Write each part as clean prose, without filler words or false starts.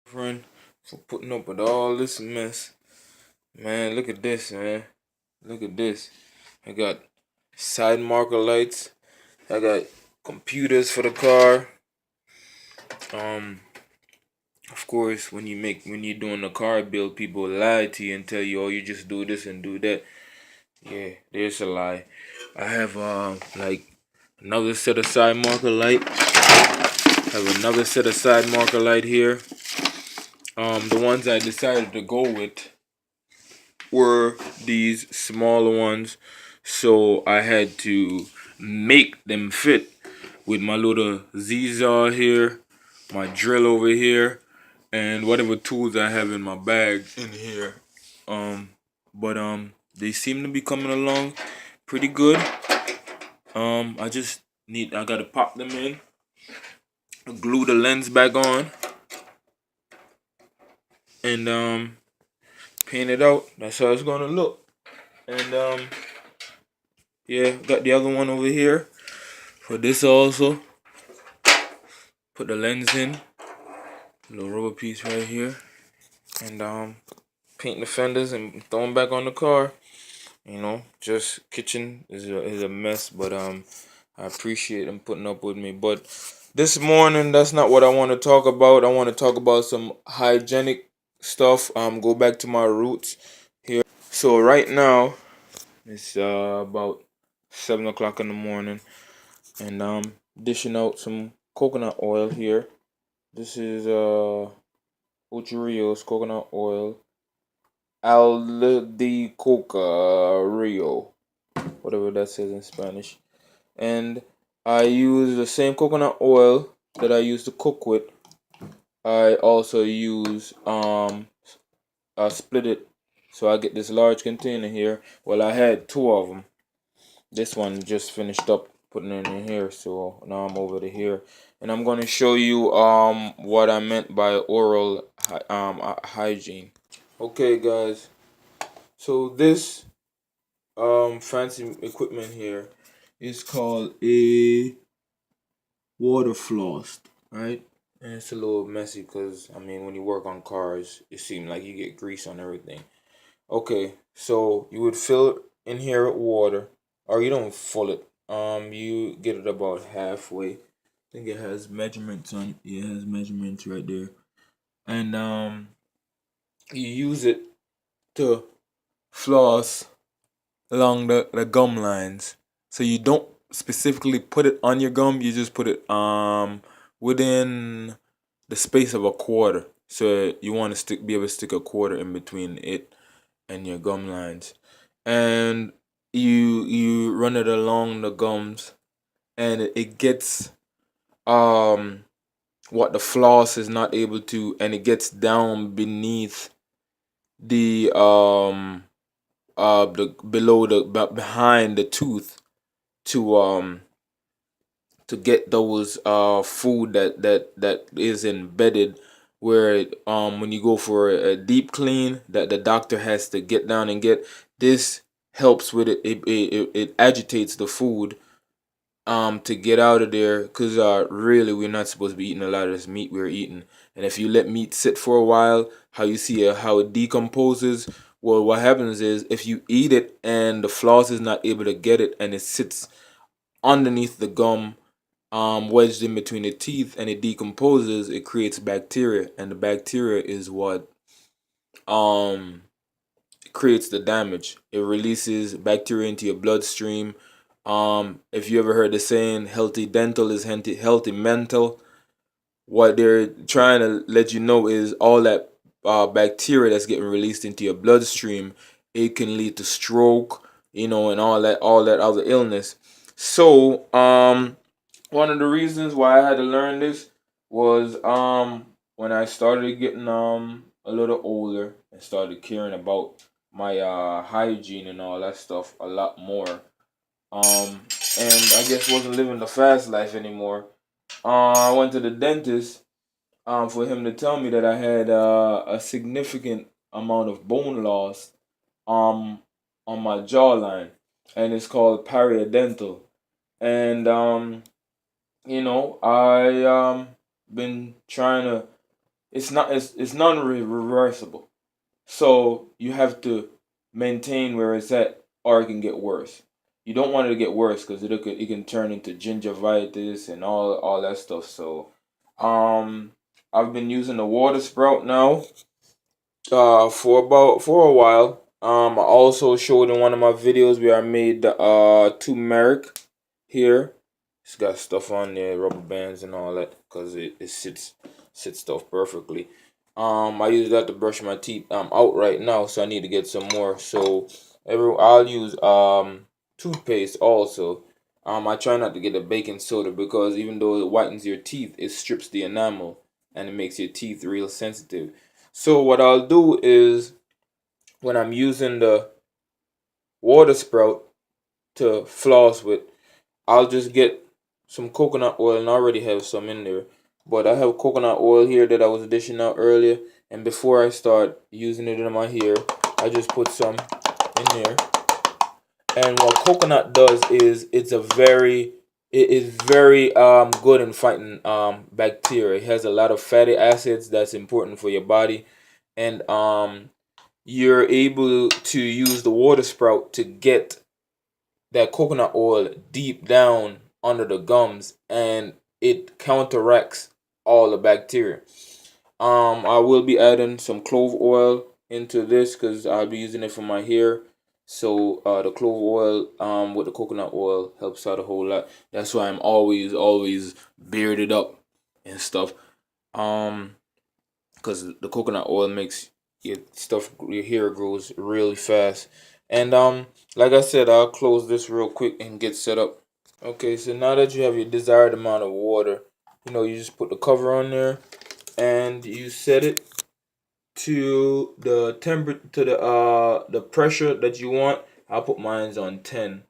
Friend, for putting up with all this mess. Man, look at this, man. Look at this. I got side marker lights. I got computers for the car. Um, of course, when you're doing a car build, people lie to you and tell you, oh, you just do this and do that. Yeah, there's a lie. I have like another set of side marker light. I have another set of side marker light here. The ones I decided to go with were these smaller ones, so I had to make them fit with my little Z-Zaw here, my drill over here, and whatever tools I have in my bag in here. But they seem to be coming along pretty good. I gotta pop them in, glue the lens back on, and paint it out. That's how it's gonna look. And yeah, got the other one over here for this also. Put the lens in, little rubber piece right here, and paint the fenders and throw them back on the car. You know, just kitchen is a mess, but I appreciate them putting up with me. But this morning, that's not what I want to talk about. I want to talk about some hygienic stuff. Go back to my roots here. So right now it's about 7 o'clock in the morning, and dishing out some coconut oil here. This is Rios coconut oil, Al de Coca Rio, whatever that says in Spanish. And I use the same coconut oil that I used to cook with. I also use I split it, so I get this large container here. Well, I had two of them. This one just finished up putting it in here, so now I'm over to here, and I'm going to show you what I meant by oral hygiene. Okay, guys, so this fancy equipment here is called a water floss, right? And it's a little messy because I mean when you work on cars, it seems like you get grease on everything. Okay, so you would fill it in here with water, or you don't fill it. You get it about halfway. I think it has measurements on it. Yeah, it has measurements right there, and you use it to floss along the gum lines. So you don't specifically put it on your gum. You just put it within the space of a quarter. So you want to be able to stick a quarter in between it and your gum lines, and you run it along the gums, and it gets what the floss is not able to, and it gets down beneath the below behind the tooth to to get those food that is embedded, where when you go for a deep clean that the doctor has to get down and get. This helps with it. It agitates the food to get out of there, because really we're not supposed to be eating a lot of this meat we're eating. And if you let meat sit for a while, how you see how it decomposes. Well, what happens is if you eat it and the floss is not able to get it, and it sits underneath the gum, wedged in between the teeth, and it decomposes, it creates bacteria, and the bacteria is what um creates the damage. It releases bacteria into your bloodstream. If you ever heard the saying, healthy dental is healthy mental, what they're trying to let you know is all that bacteria that's getting released into your bloodstream, it can lead to stroke, and all that other illness. So one of the reasons why I had to learn this was when I started getting a little older and started caring about my hygiene and all that stuff a lot more. And I guess wasn't living the fast life anymore. I went to the dentist for him to tell me that I had a significant amount of bone loss um on my jawline, and it's called periodontal. And I been trying to it's non-reversible. So you have to maintain where it's at, or it can get worse. You don't want it to get worse because it can turn into gingivitis and all that stuff. So, um, I've been using the water sprout now, for a while. I also showed in one of my videos where I made the turmeric here. It's got stuff on there, rubber bands and all that, because it sits stuff perfectly. I use that to brush my teeth. I'm out right now, so I need to get some more. So I'll use toothpaste also. I try not to get a baking soda because even though it whitens your teeth, it strips the enamel and it makes your teeth real sensitive. So what I'll do is when I'm using the water sprout to floss with, I'll just get some coconut oil, and I already have some in there. But I have coconut oil here that I was dishing out earlier, and before I start using it in my hair, I just put some in there. And what coconut does is it is very good in fighting bacteria. It has a lot of fatty acids that's important for your body, and you're able to use the water sprout to get that coconut oil deep down under the gums, and it counteracts all the bacteria. I will be adding some clove oil into this because I'll be using it for my hair. So the clove oil with the coconut oil helps out a whole lot. That's why I'm always bearded up and stuff. Um, because the coconut oil makes your hair grows really fast. And like I said, I'll close this real quick and get set up. Okay, so now that you have your desired amount of water, you just put the cover on there and you set it to the the pressure that you want. I'll put mine on 10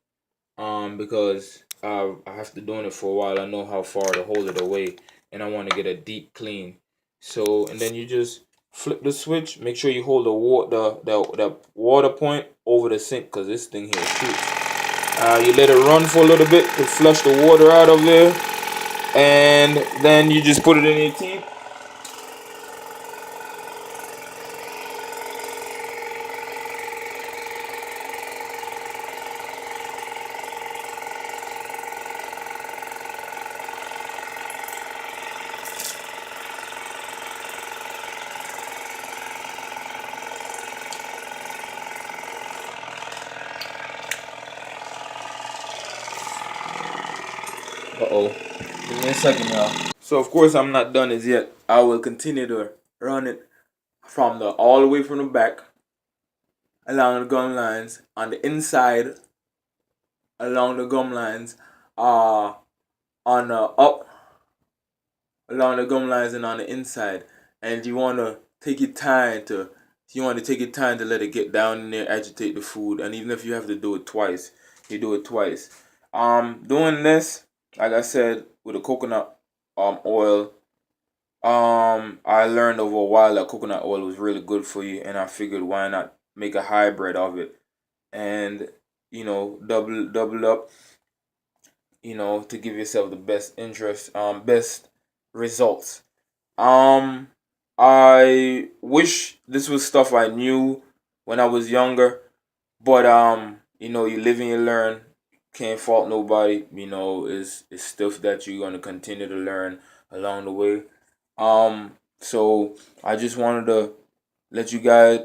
because I have to doing it for a while. I know how far to hold it away, and I want to get a deep clean. So and then you just flip the switch. Make sure you hold the water point over the sink because this thing here shoots. You let it run for a little bit to flush the water out of there, and then you just put it in your teeth. Uh-oh. Give me a second, y'all. So of course I'm not done as yet. I will continue to run it from the all the way from the back along the gum lines on the inside along the gum lines, on the up along the gum lines and on the inside. And you want to take your time to let it get down in there, agitate the food, and even if you have to do it twice, you do it twice. Doing this, like I said, with the coconut oil. I learned over a while that coconut oil was really good for you, and I figured why not make a hybrid of it, and double up, to give yourself the best results. Um, I wish this was stuff I knew when I was younger, but you live and you learn. Can't fault nobody. It's stuff that you're gonna continue to learn along the way. So I just wanted to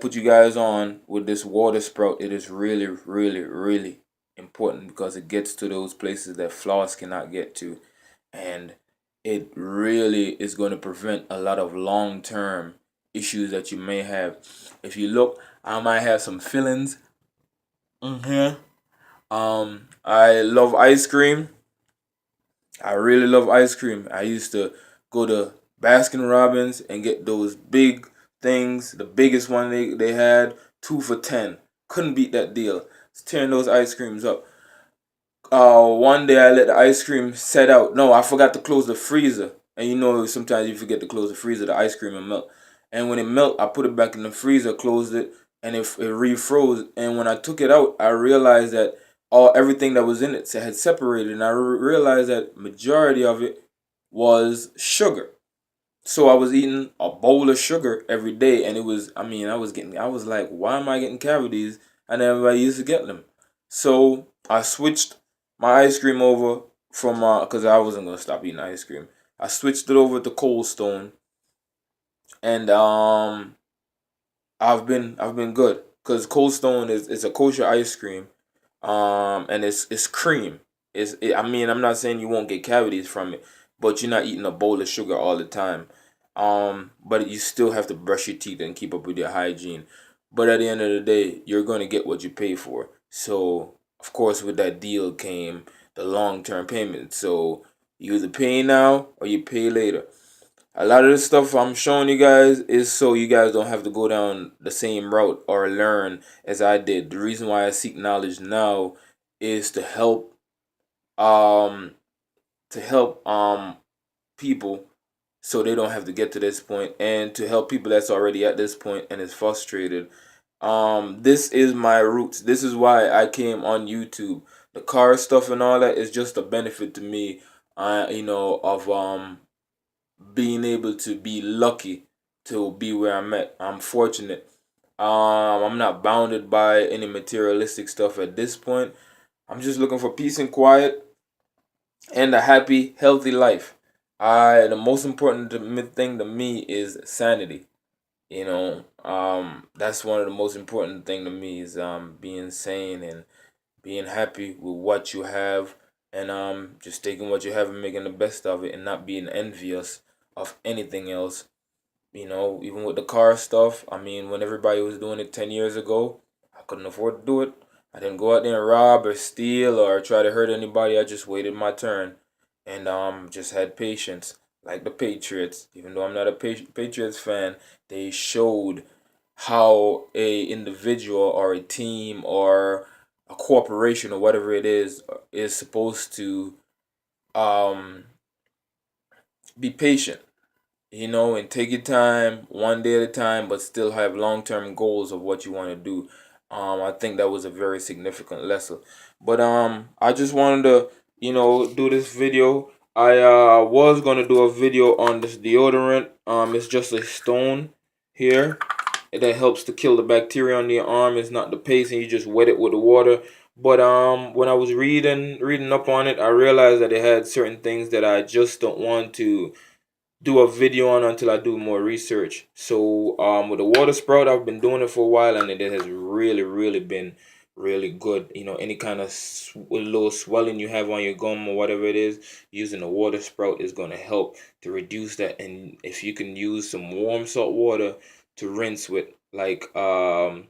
put you guys on with this water sprout. It is really, really, really important because it gets to those places that floss cannot get to, and it really is going to prevent a lot of long-term issues that you may have. If you look, I might have some fillings in here. I love ice cream. I really love ice cream. I used to go to Baskin Robbins and get those big things, the biggest one they had, 2 for 10. Couldn't beat that deal. Just tearing those ice creams up. One day I let the ice cream set out. No, I forgot to close the freezer. And sometimes you forget to close the freezer, the ice cream will melt. And when it melt, I put it back in the freezer, closed it, and it refroze. And when I took it out, I realized that everything that was in it had separated, and I realized that majority of it was sugar. So I was eating a bowl of sugar every day, and it was, I mean, I was like, why am I getting cavities? And everybody used to get them. So I switched my ice cream over from, cause I wasn't gonna stop eating ice cream. I switched it over to Cold Stone, and I've been good, cause Cold Stone is a kosher ice cream, and it's cream. I mean, I'm not saying you won't get cavities from it, but you're not eating a bowl of sugar all the time. But you still have to brush your teeth and keep up with your hygiene. But at the end of the day, you're going to get what you pay for. So, of course, with that deal came the long-term payment. So, you either pay now or you pay later. A lot of the stuff I'm showing you guys is so you guys don't have to go down the same route or learn as I did. The reason why I seek knowledge now is um to help people so they don't have to get to this point, and to help people that's already at this point and is frustrated. This is my roots. This is why I came on YouTube. The car stuff and all that is just a benefit to me, of being able to be lucky to be where I'm at. I'm fortunate. I'm not bounded by any materialistic stuff at this point. I'm just looking for peace and quiet and a happy, healthy life. The most important thing to me is sanity. That's one of the most important thing to me is being sane and being happy with what you have, and just taking what you have and making the best of it, and not being envious of anything else. Even with the car stuff, I mean, when everybody was doing it 10 years ago, I couldn't afford to do it. I didn't go out there and rob or steal or try to hurt anybody. I just waited my turn and just had patience. Like the Patriots, even though I'm not a Patriots fan, they showed how a individual or a team or a corporation or whatever it is supposed to um be patient, and take your time, one day at a time, but still have long term goals of what you want to do. I think that was a very significant lesson. But I just wanted to, do this video. I was gonna do a video on this deodorant. It's just a stone here. That helps to kill the bacteria on your arm. It's not the paste, and you just wet it with the water. But when I was reading up on it, I realized that it had certain things that I just don't want to do a video on until I do more research. So with the water sprout, I've been doing it for a while, and it has really been really good. Any kind of little swelling you have on your gum or whatever it is, using the water sprout is going to help to reduce that. And if you can use some warm salt water to rinse with, like you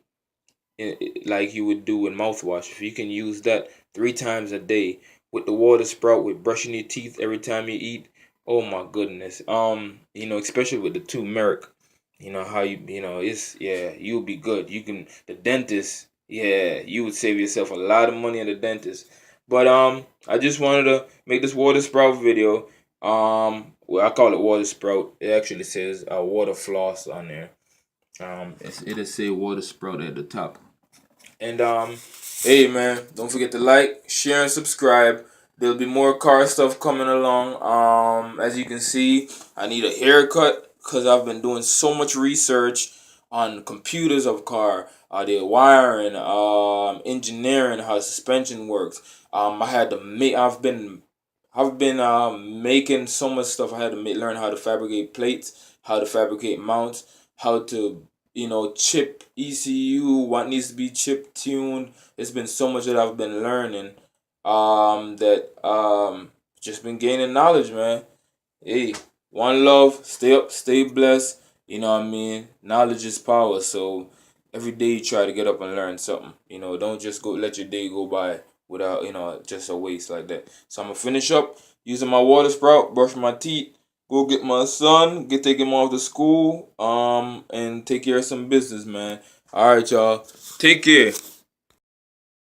would do with mouthwash, if you can use that 3 times a day with the water sprout, with brushing your teeth every time you eat, oh my goodness. Especially with the turmeric, how it's, yeah, you'll be good. You can, the dentist, yeah, you would save yourself a lot of money at the dentist. But I just wanted to make this water sprout video. Well, I call it water sprout. It actually says water floss on there. It'll say water sprout at the top. And hey man, don't forget to like, share, and subscribe. There'll be more car stuff coming along. As you can see, I need a haircut because I've been doing so much research on computers of car, the wiring, engineering, how suspension works. I had to make. I've been making so much stuff. I had to learn how to fabricate plates, how to fabricate mounts, how to chip ECU, what needs to be chip tuned. It's been so much that I've been learning. That just been gaining knowledge, man. Hey, one love. Stay up, stay blessed. You know what I mean? Knowledge is power. So every day you try to get up and learn something. Don't just go let your day go by without just a waste like that. So I'm gonna finish up using my water sprout, brush my teeth, go get my son, take him off to school, and take care of some business, man. All right, y'all. Take care.